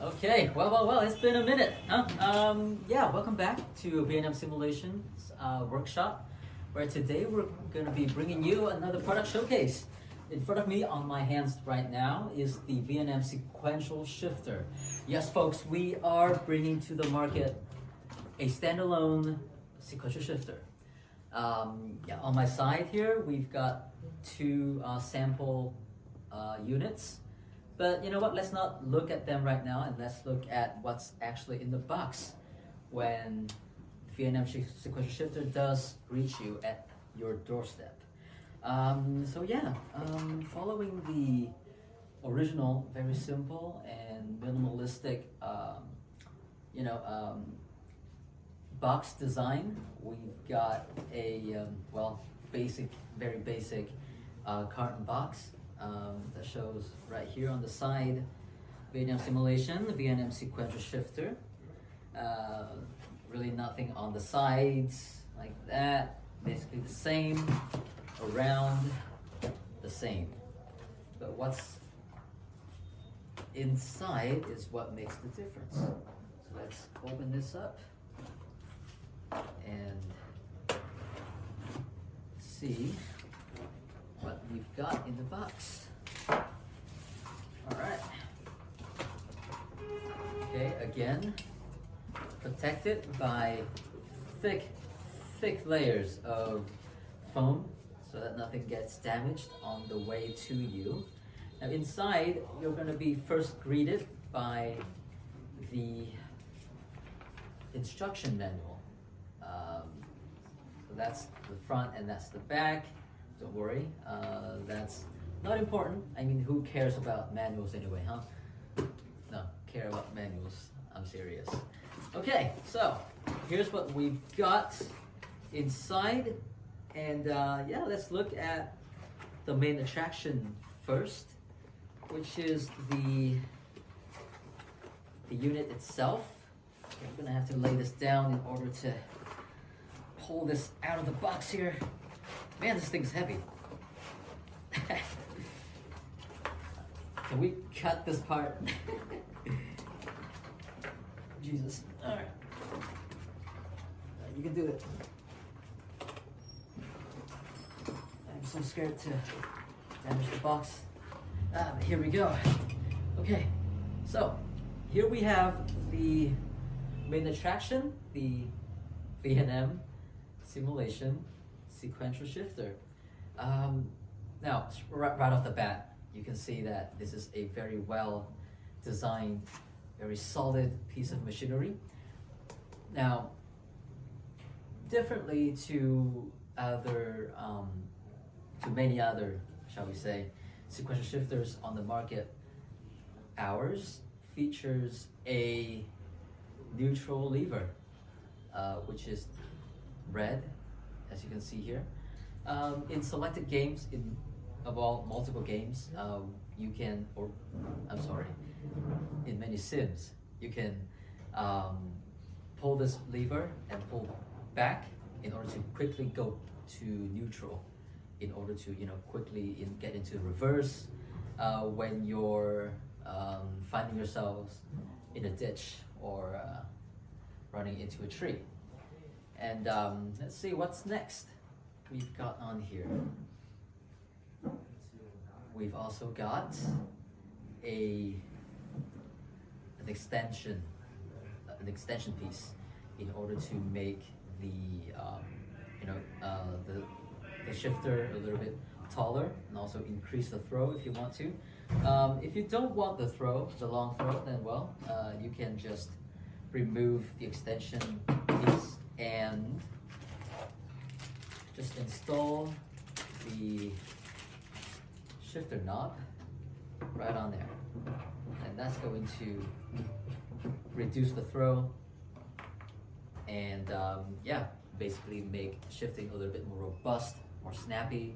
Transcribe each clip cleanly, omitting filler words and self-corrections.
Okay, well, it's been a minute, huh? Yeah, welcome back to VNM Simulations workshop, where today we're going to be bringing you another product showcase. In front of me, on my hands right now, is the VNM Sequential Shifter. Yes, folks, we are bringing to the market a standalone sequential shifter. Yeah, on my side here, we've got two sample units. But you know what, let's not look at them right now, and let's look at what's actually in the box when VNM Sequential Shifter does reach you at your doorstep. So yeah, following the original, very simple and minimalistic, box design, we've got a, very basic carton box. That shows right here on the side, VNM simulation, VNM sequential shifter. Really nothing on the sides like that. Basically the same, around the same. But what's inside is what makes the difference. So let's open this up and see what we've got in the box. Alright. Okay, again, protected by thick layers of foam so that nothing gets damaged on the way to you. Now inside, you're going to be first greeted by the instruction manual. So that's the front and that's the back. Don't worry, that's not important. I mean, who cares about manuals anyway, huh? No, care about manuals. I'm serious. Okay, so here's what we've got inside. And yeah, let's look at the main attraction first, which is the unit itself. Okay, I'm gonna have to lay this down in order to pull this out of the box here. Man, this thing's heavy. Can we cut this part? Jesus. Alright. You can do it. I'm so scared to damage the box. But here we go. Okay, so here we have the main attraction, the VNM simulation sequential shifter. Now, right off the bat, you can see that this is a very well designed, very solid piece of machinery. Now, differently to many other, shall we say, sequential shifters on the market, ours features a neutral lever, which is red, as you can see here. In selected games, multiple games, you can, in many sims, you can pull this lever and pull back in order to quickly go to neutral, in order to quickly get into reverse when you're finding yourselves in a ditch or running into a tree. And let's see what's next we've got on here. We've also got an extension piece in order to make the shifter a little bit taller and also increase the throw if you want to. If you don't want the long throw, then you can just remove the extension piece and just install the shifter knob right on there, and that's going to reduce the throw and basically make shifting a little bit more robust, more snappy.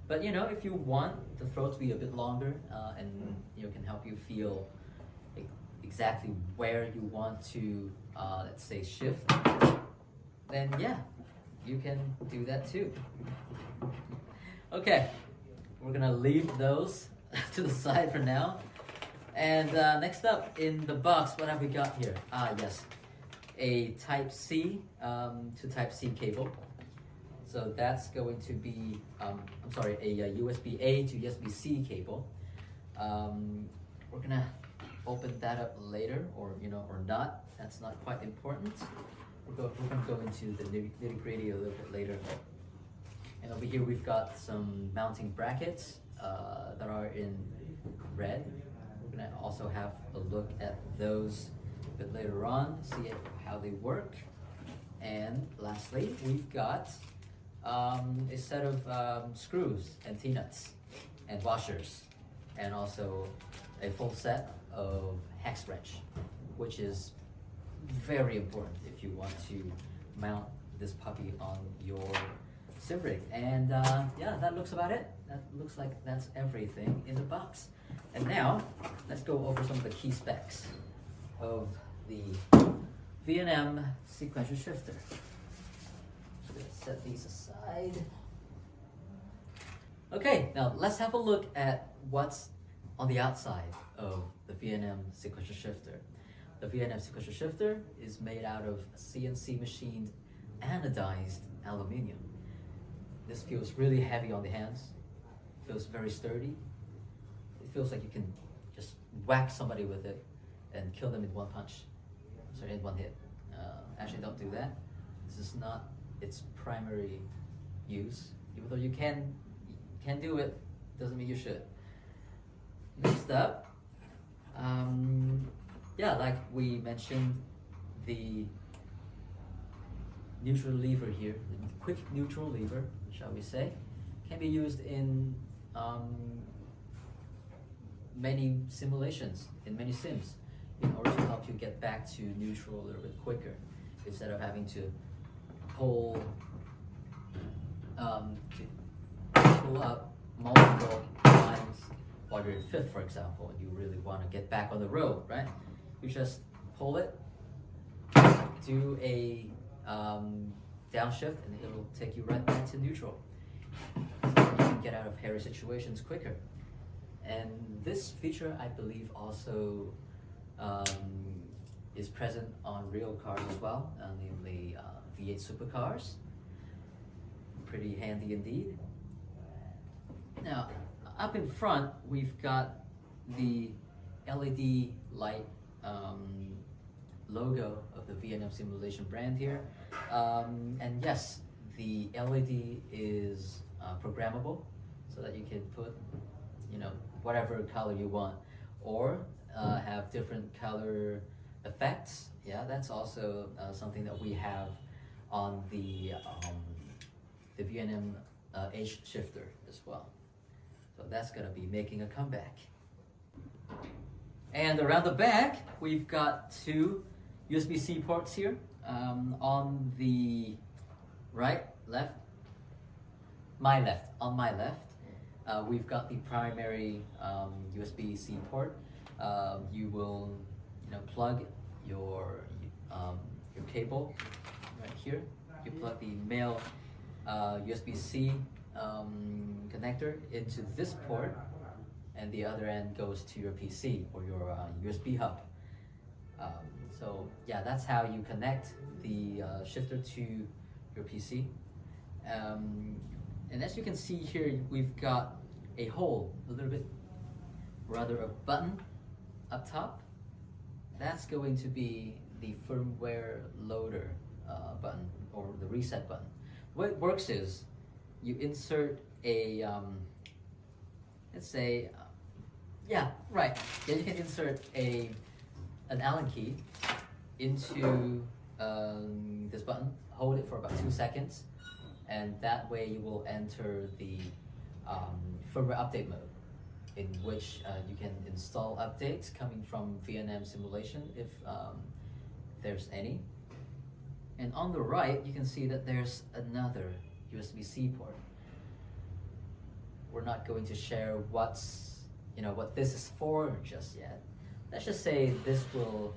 But if you want the throw to be a bit longer and can help you feel exactly where you want to let's say shift, then yeah, you can do that too. Okay, we're gonna leave those to the side for now, And next up in the box, what have we got here? Yes, a Type C to Type C cable. So that's going to be, I'm sorry, a USB-A to USB-C cable. We're gonna open that up later, or or not. That's not quite important. We're gonna go into the nitty-gritty a little bit later. And over here we've got some mounting brackets that are in red. We're gonna also have a look at those a bit later on, see how they work. And lastly, we've got a set of screws and T-nuts and washers, and also a full set of hex wrench, which is very important if you want to mount this puppy on your sim rig. And yeah, that looks about it. That looks like that's everything in the box. And now let's go over some of the key specs of the VNM sequential shifter. So let's set these aside. Okay, now let's have a look at what's on the outside of the VNM sequential shifter. The VNM sequential shifter is made out of CNC machined anodized aluminium. This feels really heavy on the hands. It feels very sturdy. It feels like you can just whack somebody with it and kill them in one punch. Sorry, in one hit. Actually, don't do that. This is not its primary use. Even though you can do it, doesn't mean you should. Next up, yeah, like we mentioned, the neutral lever here, the quick neutral lever, shall we say, can be used in many simulations, in many sims, in order to help you get back to neutral a little bit quicker, instead of having to pull up multiple times while you're in fifth, for example, and you really want to get back on the road, right? You just pull it, do a downshift, and it'll take you right back to neutral. So you can get out of hairy situations quicker. And this feature, I believe, also is present on real cars as well, namely V8 supercars. Pretty handy indeed. Now, up in front, we've got the LED light logo of the VNM Simulation brand here. And yes, the LED is programmable, so that you can put, whatever color you want, or have different color effects. Yeah, that's also something that we have on the VNM H shifter as well. So that's gonna be making a comeback. And around the back, we've got two USB-C ports here. On the left, on my left, we've got the primary USB-C port. You will, plug your cable right here. You plug the male USB-C connector into this port, and the other end goes to your PC or your USB hub. So yeah, that's how you connect the shifter to your PC. And as you can see here, we've got a hole, a button up top. That's going to be the firmware loader button, or the reset button. The way it works is you insert a, let's say, you can insert an Allen key into this button, hold it for about 2 seconds, and that way you will enter the firmware update mode, in which you can install updates coming from VNM Simulation if there's any. And on the right, you can see that there's another USB-C port. We're not going to share what this is for just yet. Let's just say this will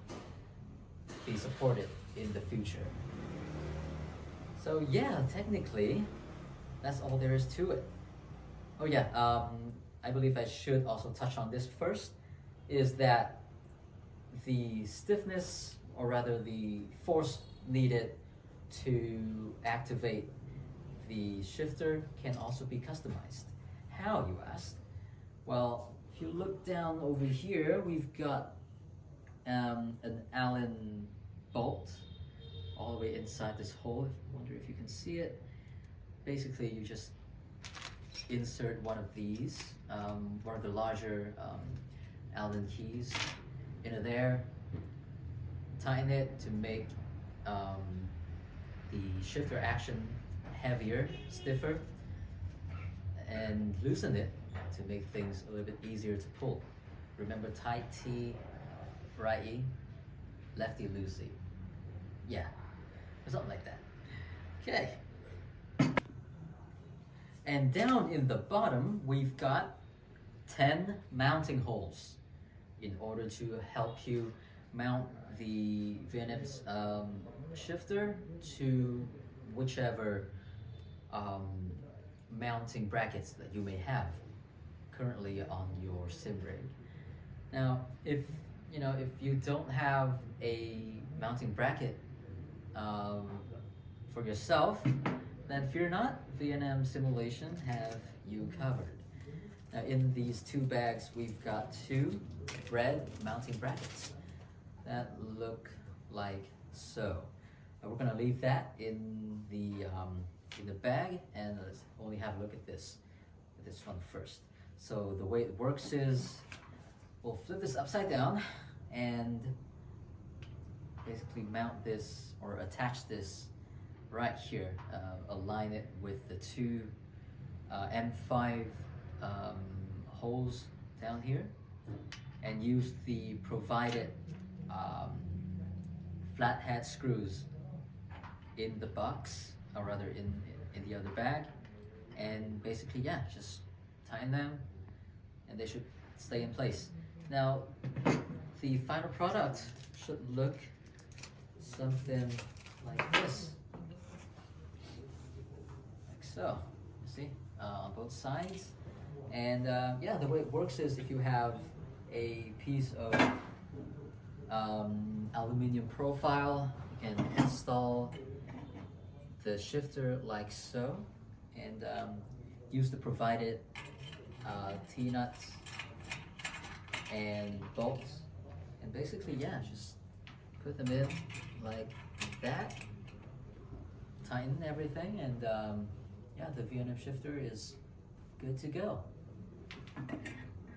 be supported in the future. So yeah, technically, that's all there is to it. Oh yeah, I believe I should also touch on this first. is that the stiffness, or rather the force needed to activate the shifter, can also be customized. How, you asked? Well, if you look down over here, we've got an Allen bolt all the way inside this hole. I wonder if you can see it. Basically, you just insert one of these, one of the larger Allen keys into there, tighten it to make the shifter action heavier, stiffer, and loosen it to make things a little bit easier to pull. Remember, tight T, righty, lefty loosey. Yeah, or something like that. Okay. And down in the bottom, we've got 10 mounting holes in order to help you mount the VNM's shifter to whichever mounting brackets that you may have currently on your sim rig. Now, if you don't have a mounting bracket for yourself, then fear not, VNM Simulation have you covered. Now, in these two bags, we've got 2 red mounting brackets that look like so. We're gonna leave that in the bag, and let's only have a look at this one first. So the way it works is we'll flip this upside down and basically mount this or attach this right here. Align it with the 2 M5 holes down here, and use the provided flathead screws in the box, or rather in the other bag, and basically, yeah, just tighten them and they should stay in place. Now, the final product should look something like this, like so. You see, on both sides. And yeah, the way it works is if you have a piece of aluminum profile, you can install the shifter like so, and use the provided T-nuts and bolts, and basically, yeah, just put them in like that, tighten everything, and yeah, the VNM shifter is good to go.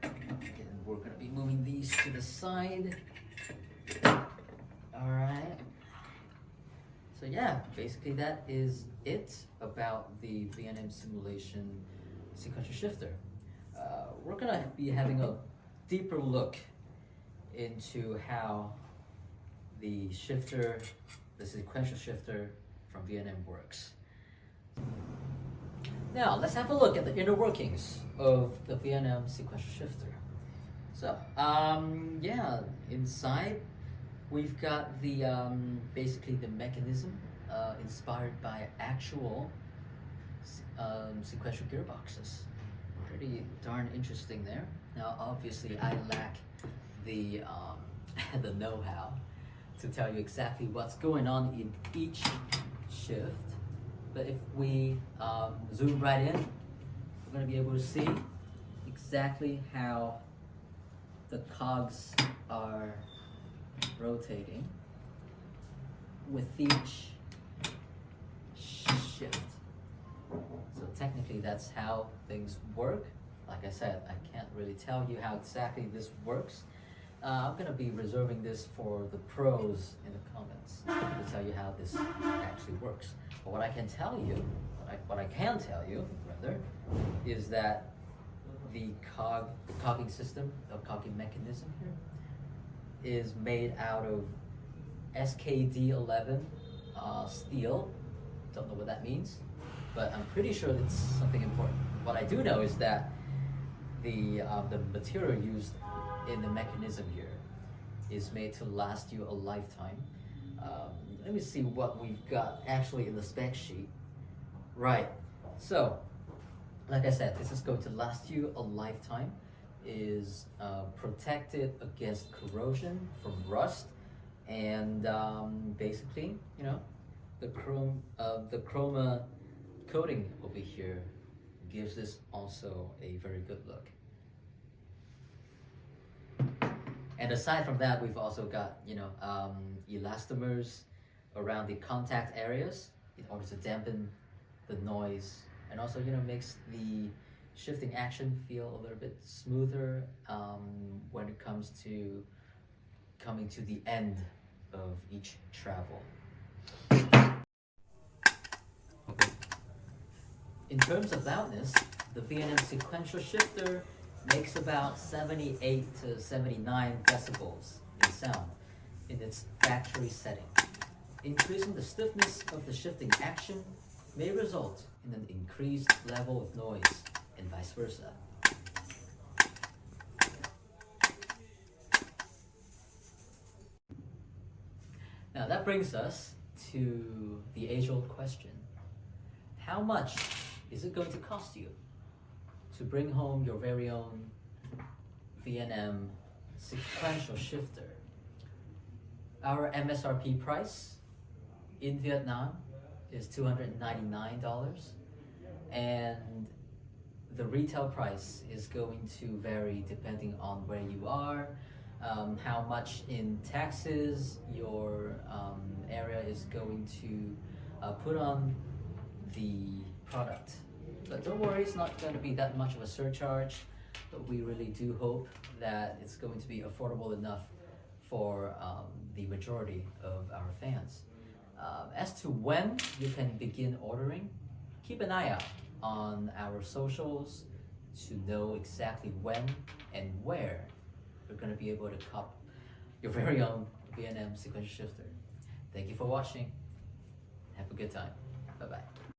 And we're gonna be moving these to the side. All right. So yeah, basically that is it about the VNM Simulation sequential shifter. We're gonna be having a deeper look into how the shifter, the sequential shifter from VNM works. Now let's have a look at the inner workings of the VNM sequential shifter. So yeah, inside we've got the basically the mechanism inspired by actual sequential gearboxes. Pretty darn interesting there. Now, obviously, I lack the the know-how to tell you exactly what's going on in each shift. But if we zoom right in, we're going to be able to see exactly how the cogs are rotating with each shift. So technically that's how things work. Like I said, I can't really tell you how exactly this works. I'm going to be reserving this for the pros in the comments to tell you how this actually works. But what I can tell you, rather, is that the cogging system, the cogging mechanism here, is made out of SKD11 steel. Don't know what that means, but I'm pretty sure it's something important. What I do know is that the material used in the mechanism here is made to last you a lifetime. Let me see what we've got actually in the spec sheet. Right, so like I said, this is going to last you a lifetime, is protected against corrosion from rust, and basically, you know, the chroma coating over here gives this also a very good look. And aside from that, we've also got, you know, elastomers around the contact areas in order to dampen the noise, and also, you know, makes the shifting action feel a little bit smoother when it comes to coming to the end of each travel. Okay. In terms of loudness, the VNM sequential shifter makes about 78 to 79 decibels in sound in its factory setting. Increasing the stiffness of the shifting action may result in an increased level of noise, and vice versa. Now that brings us to the age-old question. How much is it going to cost you to bring home your very own VNM sequential shifter? Our MSRP price in Vietnam is $299, and the retail price is going to vary depending on where you are, how much in taxes your area is going to put on the product. But don't worry, it's not going to be that much of a surcharge, but we really do hope that it's going to be affordable enough for the majority of our fans. As to when you can begin ordering, keep an eye out on our socials to know exactly when and where you're going to be able to cop your very own VNM sequential shifter. Thank you for watching. Have a good time. Bye-bye.